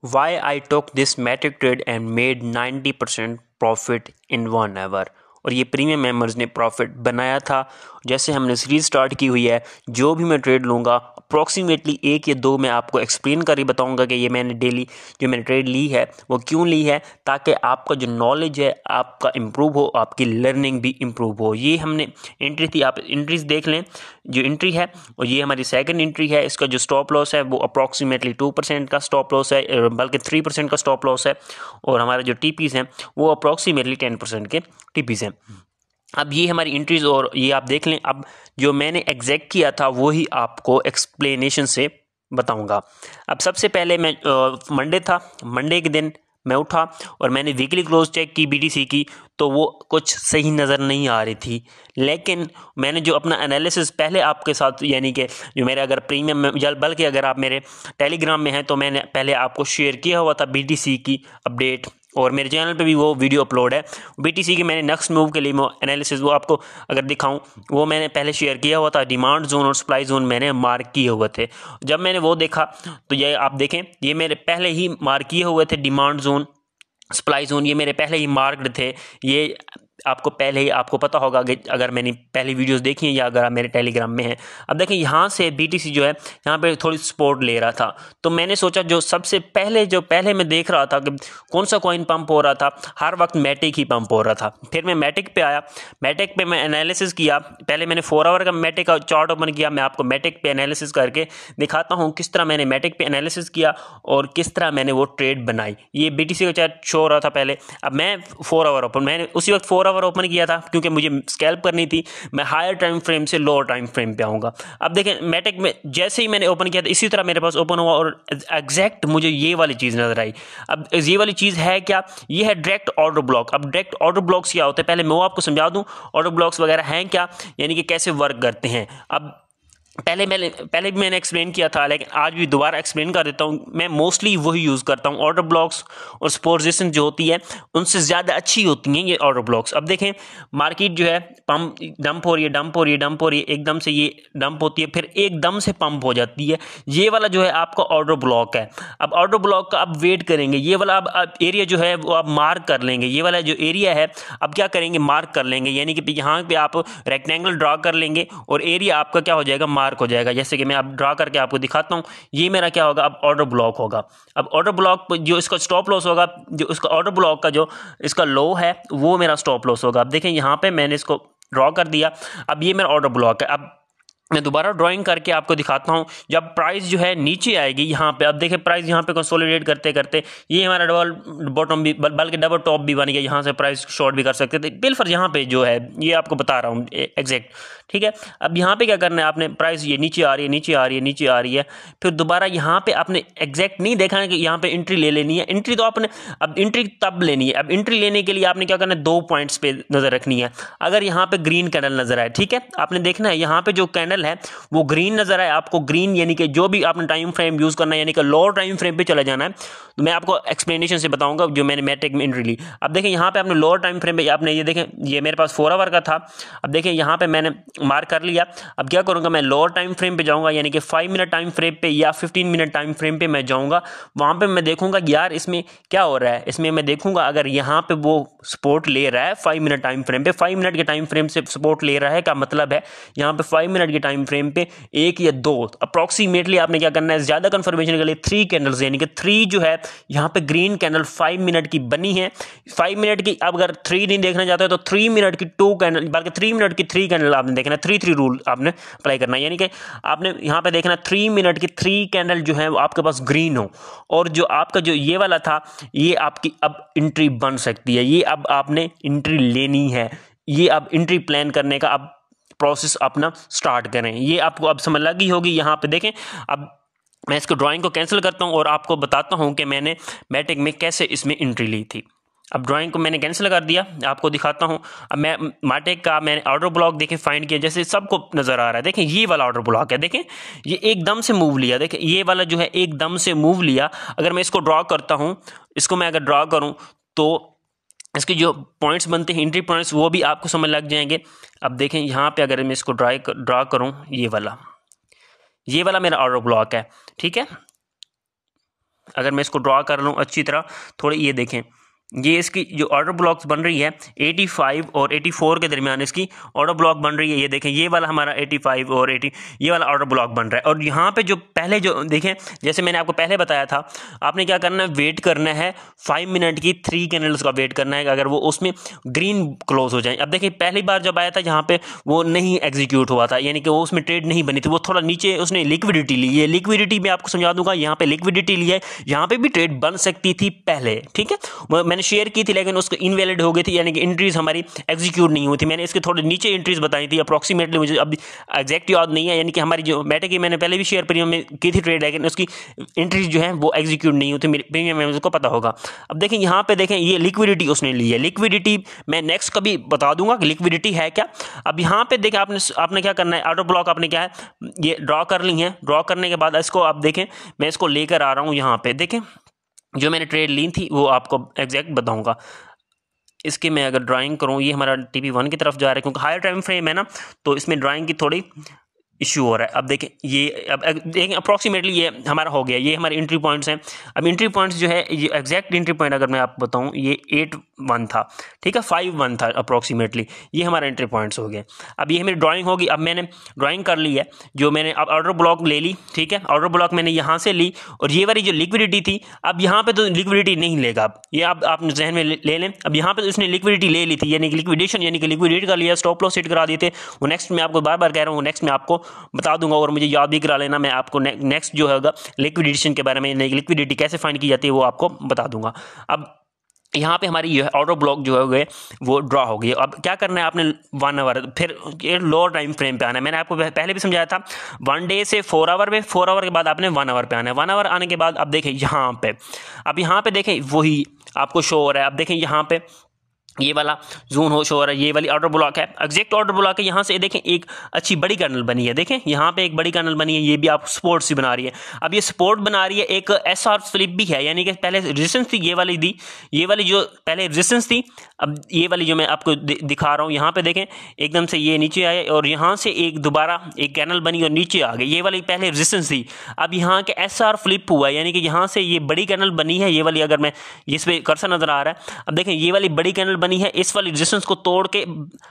Why I took this matic trade and made 90% profit in 1 hour. और ये premium members ने profit बनाया था। जैसे हमने सीरीज स्टार्ट की हुई है, जो भी मैं ट्रेड लूँगा अप्रॉक्सीमेटली 1 या 2 मैं आपको एक्सप्लेन कर ही बताऊँगा कि ये मैंने डेली जो मैंने ट्रेड ली है वो क्यों ली है, ताकि आपका जो नॉलेज है आपका इम्प्रूव हो, आपकी लर्निंग भी इम्प्रूव हो। ये हमने एंट्री थी, आप एंट्रीज देख लें जो एंट्री है, और ये हमारी सेकंड एंट्री है। इसका जो स्टॉप लॉस है वो अप्रॉक्सीमेटली 2% का स्टॉप लॉस है, बल्कि 3% का स्टॉप लॉस है, और हमारे जो टीपीज हैं वो अप्रॉक्सीमेटली 10% के टीपीज हैं। अब ये हमारी एंट्रीज और ये आप देख लें। अब जो मैंने एग्जैक्ट किया था वो ही आपको एक्सप्लेनेशन से बताऊंगा। अब सबसे पहले मैं मंडे था, मंडे के दिन मैं उठा और मैंने वीकली क्लोज चेक की बीटीसी की, तो वो कुछ सही नज़र नहीं आ रही थी। लेकिन मैंने जो अपना एनालिसिस पहले आपके साथ, यानी कि जो मेरे अगर प्रीमियम में, बल्कि अगर आप मेरे टेलीग्राम में हैं तो मैंने पहले आपको शेयर किया हुआ था बीटीसी की अपडेट, और मेरे चैनल पे भी वो वीडियो अपलोड है। बीटीसी के मैंने नेक्स्ट मूव के लिए एनालिसिस वो आपको अगर दिखाऊं, वो मैंने पहले शेयर किया हुआ था। डिमांड जोन और सप्लाई जोन मैंने मार्क किए हुए थे। जब मैंने वो देखा तो ये आप देखें, ये मेरे पहले ही मार्क किए हुए थे। डिमांड जोन, सप्लाई जोन ये मेरे पहले ही मार्क्ड थे। ये आपको पहले ही आपको पता होगा कि अगर मैंने पहली वीडियोस देखी हैं या अगर आप मेरे टेलीग्राम में हैं। अब देखें यहाँ से बीटीसी जो है यहाँ पे थोड़ी सपोर्ट ले रहा था, तो मैंने सोचा जो सबसे पहले मैं देख रहा था कि कौन सा कॉइन पंप हो रहा था, हर वक्त मैटिक ही पंप हो रहा था। फिर मैं मैटिक पे आया, मैटिक पे मैं एनालिसिस किया। पहले मैंने 4 आवर का मैटिक का चार्ट ओपन किया। मैं आपको मैटिक पे एनालिसिस करके दिखाता हूँ किस तरह मैंने मैटिक पे एनालिसिस किया और किस तरह मैंने वो ट्रेड बनाई। ये बीटीसी का चार्ट शो हो रहा था पहले। अब मैं 4 आवर ओपन, मैंने उसी वक्त 4 आवर ओपन किया था क्योंकि मुझे स्कैल्प करनी थी। मैं हायर टाइम फ्रेम से लोअर टाइम फ्रेम पे आऊँगा। अब देखें मैटिक में जैसे ही मैंने ओपन किया था इसी तरह मेरे पास ओपन हुआ और एग्जैक्ट मुझे ये वाली चीज़ नजर आई। अब ये वाली चीज़ है क्या, ये है डायरेक्ट ऑर्डर ब्लॉक। अब डायरेक्ट ऑर्डर ब्लॉक्स क्या होते हैं, पहले मैं वो आपको समझा दूं ऑर्डर ब्लॉक्स वगैरह हैं क्या, यानी कि कैसे वर्क करते हैं। अब पहले भी मैंने एक्सप्लेन किया था, लेकिन आज भी दोबारा एक्सप्लेन कर देता हूँ। मैं मोस्टली वही यूज़ करता हूँ। ऑर्डर ब्लॉक्स और पोजीशन जो होती है उनसे ज़्यादा अच्छी होती हैं ये ऑर्डर ब्लॉक्स। अब देखें मार्केट जो है पंप डंप हो रही है, डंप हो रही है, डंप हो रही है, एकदम से ये डंप होती है, फिर एकदम से पंप हो जाती है। ये वाला जो है आपका ऑर्डर ब्लॉक है। अब ऑर्डर ब्लॉक का आप वेट करेंगे, ये वाला अब एरिया जो है वो आप मार्क कर लेंगे। ये वाला जो एरिया है अब क्या करेंगे, मार्क कर लेंगे, यानी कि यहाँ पे आप रेक्टेंगल ड्रा कर लेंगे और एरिया आपका क्या हो जाएगा, मार्क हो जाएगा। जैसे कि मैं अब ड्रा करके आपको दिखाता हूँ। ये मेरा क्या होगा, अब ऑर्डर ब्लॉक होगा। अब ऑर्डर ब्लॉक जो इसका स्टॉप लॉस होगा, जो इसका ऑर्डर ब्लॉक का जो इसका लो है वो मेरा स्टॉप लॉस होगा। अब देखें यहाँ पे मैंने इसको ड्रॉ कर दिया। अब ये मेरा ऑर्डर ब्लॉक है। अब मैं दोबारा ड्राइंग करके आपको दिखाता हूँ। जब प्राइस जो है नीचे आएगी यहाँ पे, अब देखिए प्राइस यहाँ पे कंसोलिडेट करते करते ये हमारा डबल बॉटम भी, बल्कि डबल टॉप भी बन गया। यहाँ से प्राइस शॉर्ट भी कर सकते थे बिल्कुल। यहाँ पे जो है ये आपको बता रहा हूँ एग्जैक्ट, ठीक है। अब यहाँ पे क्या करना है आपने, प्राइस ये नीचे आ रही है, नीचे आ रही है, नीचे आ रही है, फिर दोबारा यहाँ पे आपने एग्जैक्ट नहीं देखा है कि यहाँ पे एंट्री ले लेनी है। एंट्री तो आपने अब एंट्री तब लेनी है। अब एंट्री लेने के लिए आपने क्या करना है, 2 पॉइंट्स पे नजर रखनी है। अगर यहाँ पे ग्रीन कैंडल नजर आए, ठीक है, आपने देखना है यहाँ पे जो कैंडल है वो ग्रीन नजर आए आपको, ग्रीन यानी कि जो भी आपने टाइम फ्रेम यूज करना है, यानी कि लोअर टाइम फ्रेम पे चला जाना है। तो मैं आपको एक्सप्लेनेशन से बताऊंगा जो मैंने मैट्रिक में एंट्री ली। अब देखें यहाँ पे आपने लोअर टाइम फ्रेम पे आपने ये देखें, ये मेरे पास 4 आवर का था। अब देखें यहाँ पे मैंने मार्क कर लिया। अब क्या करूंगा, मैं लोअर टाइम फ्रेम पे जाऊंगा, यानी कि 5 मिनट टाइम फ्रेम पे या 15 मिनट टाइम फ्रेम पे मैं जाऊंगा। वहां पे मैं देखूंगा यार इसमें क्या हो रहा है। इसमें मैं देखूंगा अगर यहाँ पे वो सपोर्ट ले रहा है 5 मिनट टाइम फ्रेम पे, 5 मिनट के टाइम फ्रेम से सपोर्ट ले रहा है का मतलब है यहाँ पे 5 मिनट के टाइम फ्रेम पे 1 या 2 अप्रोक्सीमेटली आपने क्या करना है, ज्यादा कंफर्मेशन के लिए 3 कैंडल्स, यानी कि 3 जो है यहाँ पे ग्रीन कैंडल 5 मिनट की बनी है। 5 मिनट की, अब अगर 3 नहीं देखना चाहते हो तो 3 मिनट की 2 कैंडल, बल्कि 3 मिनट की 3 कैंडल आपने देखना है। 3-3 रूल आपने अप्लाई करना है, यानी कि आपने यहाँ पे देखना 3 मिनट की 3 कैंडल जो है वो आपके पास ग्रीन हो, और जो आपका जो ये वाला था ये आपकी अब एंट्री बन सकती है। ये अब आपने एंट्री लेनी है, ये अब एंट्री प्लान करने का अब प्रोसेस अपना स्टार्ट करें। ये आपको अब समझ लगी होगी। यहाँ पे देखें, अब मैं इसको ड्राइंग को कैंसिल करता हूँ और आपको बताता हूँ कि मैंने मैटिक में कैसे इसमें एंट्री ली थी। अब ड्राइंग को मैंने कैंसिल कर दिया, आपको दिखाता हूँ। अब मैं मैटिक का मैंने ऑर्डर ब्लॉक देखें फाइंड किया, जैसे सबको नजर आ रहा है। देखें ये वाला ऑर्डर ब्लॉक है, देखें ये एकदम से मूव लिया। देखें ये वाला जो है एकदम से मूव लिया। अगर मैं इसको ड्रॉ करता हूँ, इसको मैं अगर ड्रॉ करूँ तो इसके जो पॉइंट्स बनते हैं, एंट्री पॉइंट्स, वो भी आपको समझ लग जाएंगे। अब देखें यहाँ पे अगर मैं इसको ड्रा करूँ, ये वाला मेरा ऑर्डर ब्लॉक है, ठीक है। अगर मैं इसको ड्रॉ कर लूँ अच्छी तरह थोड़ी, ये देखें ये इसकी जो ऑर्डर ब्लॉक्स बन रही है 85 और 84 के दरमियान इसकी ऑर्डर ब्लॉक बन रही है। ये देखें ये वाला हमारा 85 और 80 ये वाला ऑर्डर ब्लॉक बन रहा है। और यहाँ पे जो पहले जो देखें, जैसे मैंने आपको पहले बताया था, आपने क्या करना है, वेट करना है 5 मिनट की 3 कैंडल्स का वेट करना है, अगर वो उसमें ग्रीन क्लोज हो जाए। अब देखिए पहली बार जब आया था यहाँ पे वो नहीं एग्जीक्यूट हुआ था, यानी कि वो उसमें ट्रेड नहीं बनी थी, वो थोड़ा नीचे उसने लिक्विडिटी ली है। लिक्विडिटी मैं आपको समझा दूंगा, यहाँ पे लिक्विडिटी ली है, यहाँ पे भी ट्रेड बन सकती थी पहले, ठीक है, मैंने शेयर की थी लेकिन उसको इनवैलिड हो गई थी, यानी कि एंट्रीज हमारी एग्जीक्यूट नहीं हुई थी। मैंने इसके थोड़े नीचे एंट्रीज बताई थी, अप्रॉक्सीमेटली मुझे अब एग्जैक्ट याद नहीं है, यानी कि हमारी जो मेटा की मैंने पहले भी शेयर प्रीमियम में की थी ट्रेड, लेकिन उसकी एंट्रीज जो है वो एग्जीक्यूट नहीं हुई थी, मेरे प्रीमियम में मुझको पता होगा। अब देखें यहाँ पे देखें ये लिक्विडिटी उसने ली है, लिक्विडिटी मैं नेक्स्ट कभी बता दूंगा कि लिक्विडिटी है क्या। अब यहाँ पे देखें आपने क्या करना है, ऑर्डर ब्लॉक आपने क्या है ये ड्रॉ कर ली है। ड्रॉ करने के बाद इसको आप देखें, मैं इसको लेकर आ रहा हूँ यहाँ पे, देखें जो मैंने ट्रेड ली थी वो आपको एग्जैक्ट बताऊंगा। इसके मैं अगर ड्राइंग करूँ, ये हमारा TP1 की तरफ जा रहा है, क्योंकि हायर टाइम फ्रेम है ना, तो इसमें ड्राइंग की थोड़ी इशू हो रहा है। अब देखें ये, अब देखें अप्रॉक्सीमेटली ये हमारा हो गया, ये हमारे एंट्री पॉइंट्स हैं। अब एंट्री पॉइंट्स जो है ये एग्जैक्ट एंट्री पॉइंट अगर मैं आपको बताऊं ये 8-1 था, ठीक है, 5-1 था अप्रॉक्सीमेटली, ये हमारा एंट्री पॉइंट्स हो गए। अब ये मेरी ड्राइंग होगी, अब मैंने ड्राइंग कर ली है, जो मैंने अब ऑर्डर ब्लॉक ले ली, ठीक है, ऑर्डर ब्लॉक मैंने यहाँ से ली, और ये वाली जो लिक्विडिटी थी, अब यहाँ पे तो लिक्विडिटी नहीं लेगा, अब ये आप जहन में ले लें। अब यहाँ पे तो उसने लिक्विडिटी ले ली थी, यानी कि लिक्विडेशन, यानी कि लिक्विडेट कर लिया, स्टॉप लॉस सेट करा दिए थे। वो नेक्स्ट मैं आपको बार बार कह रहा हूँ, नेक्स्ट में आपको बता दूंगा, और मुझे याद भी करा लेना, मैं आपको नेक्स्ट जो होगा लिक्विडेशन के बारे में, लिक्विडिटी कैसे फाइंड की जाती है वो आपको बता दूंगा। अब यहाँ पे हमारी ये ऑर्डर ब्लॉक जो हो गए वो ड्रॉ हो गई। अब क्या करना है आपने 1 आवर, फिर ये लोअर टाइम फ्रेम पे आना है। मैंने आपको पहले भी समझाया था 1 डे से 4 आवर पे, 4 आवर के बाद आपने 1 आवर पे आना है। 1 आवर आने के बाद अब देखें यहाँ पे, अब यहाँ पे देखें वही आपको शो हो रहा है। अब देखें यहाँ पे ये वाला जोन हो शो हो रहा है, ये वाली ऑर्डर ब्लॉक है, एग्जैक्ट ऑर्डर ब्लॉक है। यहाँ से देखें एक अच्छी बड़ी कैंडल बनी है, देखें यहाँ पे एक बड़ी कैंडल बनी है, ये भी आप सपोर्ट से बना रही है। अब ये सपोर्ट बना रही है, एक SR फ्लिप भी है, यानी कि पहले रेजिस्टेंस थी ये वाली दी, ये वाली जो पहले रेजिस्टेंस थी, अब ये वाली जो मैं आपको दिखा रहा हूँ, यहाँ पे देखें एकदम से ये नीचे आए और यहाँ से एक दोबारा एक कैंडल बनी और नीचे आ गई। ये वाली पहले रेजिस्टेंस थी, अब यहाँ के SR फ्लिप हुआ, यानी कि यहाँ से ये बड़ी कैंडल बनी है, ये वाली, अगर मैं इस पे कर्सर नजर आ रहा है, अब देखें ये वाली बड़ी कैंडल बनी है, इस वाली रेजिस्टेंस को तोड़ के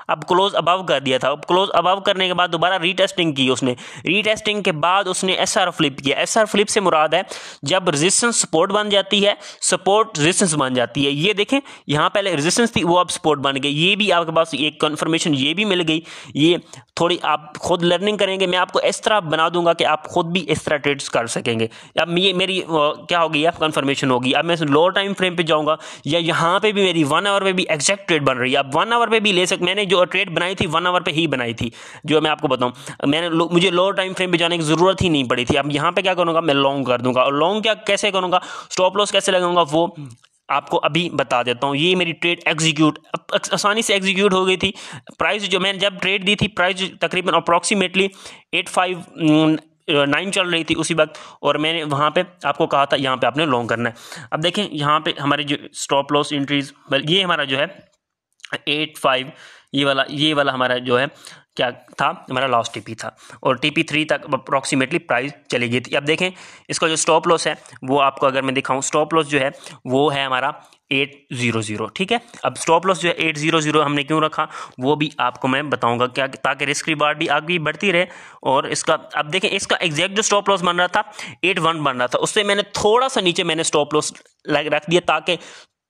अब क्लोज अबव कर दिया था। अब क्लोज अबव करने के बाद दोबारा रीटेस्टिंग की उसने, रीटेस्टिंग के बाद उसने SR फ्लिप किया। SR फ्लिप से मुराद है जब रेजिस्टेंस सपोर्ट बन जाती है, सपोर्ट रेजिस्टेंस बन जाती है। ये देखें यहाँ पहले रेजिस्टेंस थी, वो अब सपोर्ट बन गई। ये भी आपके पास एक कंफर्मेशन ये भी मिल गई। ये थोड़ी आप खुद लर्निंग करेंगे, मैं आपको इस तरह बना दूंगा कि आप खुद भी इस तरह ट्रेड्स कर सकेंगे। अब ये मेरी क्या होगी, अब कंफर्मेशन होगी। अब मैं लोअर टाइम फ्रेम पे जाऊंगा, या यहाँ पे भी मेरी 1 आवर पे भी एग्जैक्ट ट्रेड बन रही है। अब 1 आवर पे भी ले सकते, मैंने जो ट्रेड बनाई थी 1 आवर पे ही बनाई थी, जो मैं आपको बताऊं, मुझे लोअर टाइम फ्रेम पे जाने की जरूरत ही नहीं पड़ी थी। अब यहाँ पे क्या करूँगा, मैं लॉन्ग कर दूंगा, और लॉन्ग क्या कैसे करूँगा, स्टॉप लॉस कैसे लगाऊंगा वो आपको अभी बता देता हूँ। ये मेरी ट्रेड एग्जीक्यूट आसानी से एग्जीक्यूट हो गई थी। प्राइस जो मैंने जब ट्रेड दी थी, प्राइस तकरीबन अप्रॉक्सीमेटली 859 चल रही थी उसी वक्त, और मैंने वहाँ पे आपको कहा था यहाँ पे आपने लॉन्ग करना है। अब देखें यहाँ पे हमारी जो स्टॉप लॉस एंट्रीज, ये हमारा जो है 85, ये वाला हमारा जो है क्या था, हमारा लास्ट TP था, और TP3 तक अप्रॉक्सीमेटली प्राइस चली गई थी। अब देखें इसका जो स्टॉप लॉस है वो आपको अगर मैं दिखाऊं, स्टॉप लॉस जो है वो है हमारा 800, ठीक है। अब स्टॉप लॉस जो है 800 हमने क्यों रखा वो भी आपको मैं बताऊंगा, क्या ताकि रिस्क रिवार्ड भी आगे बढ़ती रहे। और इसका अब देखें इसका एग्जैक्ट जो स्टॉप लॉस बन रहा था 81 बन रहा था, उससे मैंने थोड़ा सा नीचे मैंने स्टॉप लॉस रख दिया ताकि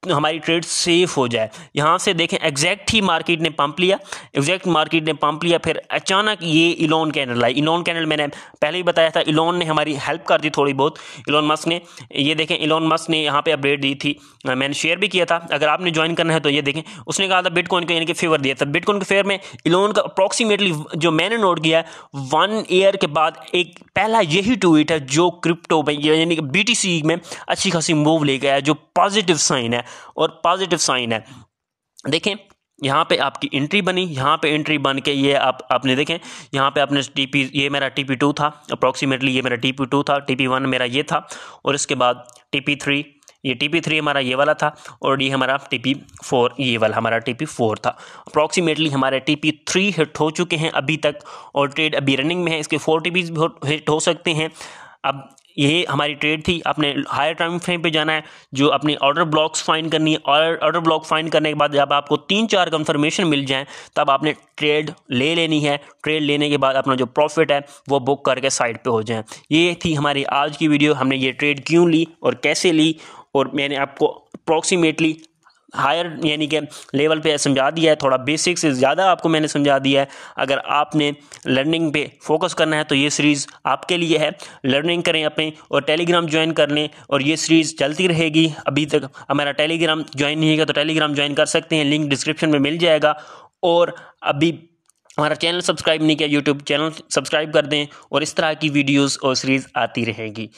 हमारी ट्रेड सेफ हो जाए। यहाँ से देखें एग्जैक्ट ही मार्केट ने पंप लिया, एग्जैक्ट मार्केट ने पंप लिया, फिर अचानक ये इलॉन कैंडल आई। इलॉन कैंडल मैंने पहले ही बताया था, इलॉन ने हमारी हेल्प कर दी थोड़ी बहुत, इलॉन मस्क ने। ये देखें इलॉन मस्क ने यहाँ पे अपडेट दी थी, मैंने शेयर भी किया था, अगर आपने ज्वाइन करना है तो ये देखें, उसने कहा था बिटकॉइन को यानी कि फेवर दिया था। बिटकॉइन के फेवर में इलॉन का अप्रॉक्सीमेटली जो मैंने नोट किया है 1 ईयर के बाद एक पहला यही ट्वीट है जो क्रिप्टो में यानी कि BTC में अच्छी खासी मूव ले गया है, जो पॉजिटिव साइन है और पॉजिटिव साइन है। देखें यहाँ पे आपकी एंट्री बनी, यहाँ पे एंट्री बन के ये आपने देखें यहाँ पे आपने TP, ये मेरा TP2 था अप्रॉक्सीमेटली, ये मेरा TP2 था, TP1 मेरा ये था, और इसके बाद TP3, ये TP3 हमारा ये वाला था, और ये हमारा TP4, ये वाला हमारा TP4 था। अप्रॉक्सीमेटली हमारे TP3 हिट हो चुके हैं अभी तक, और ट्रेड अभी रनिंग में है, इसके 4 TPs हिट हो सकते हैं। अब ये हमारी ट्रेड थी। आपने हायर टाइम फ्रेम पे जाना है, जो अपनी ऑर्डर ब्लॉक्स फाइंड करनी है, और ऑर्डर ब्लॉक फाइंड करने के बाद जब आपको 3-4 कंफर्मेशन मिल जाएं तब आपने ट्रेड ले लेनी है। ट्रेड लेने के बाद अपना जो प्रॉफिट है वो बुक करके साइड पे हो जाए। ये थी हमारी आज की वीडियो। हमने ये ट्रेड क्यों ली और कैसे ली, और मैंने आपको अप्रॉक्सीमेटली हायर यानी कि लेवल पे समझा दिया है। थोड़ा बेसिक से ज़्यादा आपको मैंने समझा दिया है। अगर आपने लर्निंग पे फोकस करना है तो ये सीरीज़ आपके लिए है। लर्निंग करें अपने, और टेलीग्राम ज्वाइन कर लें, और ये सीरीज़ चलती रहेगी। अभी तक हमारा टेलीग्राम ज्वाइन नहीं किया तो टेलीग्राम ज्वाइन कर सकते हैं, लिंक डिस्क्रिप्शन में मिल जाएगा। और अभी हमारा चैनल सब्सक्राइब नहीं किया, यूट्यूब चैनल सब्सक्राइब कर दें, और इस तरह की वीडियोज़ और सीरीज़ आती रहेगी।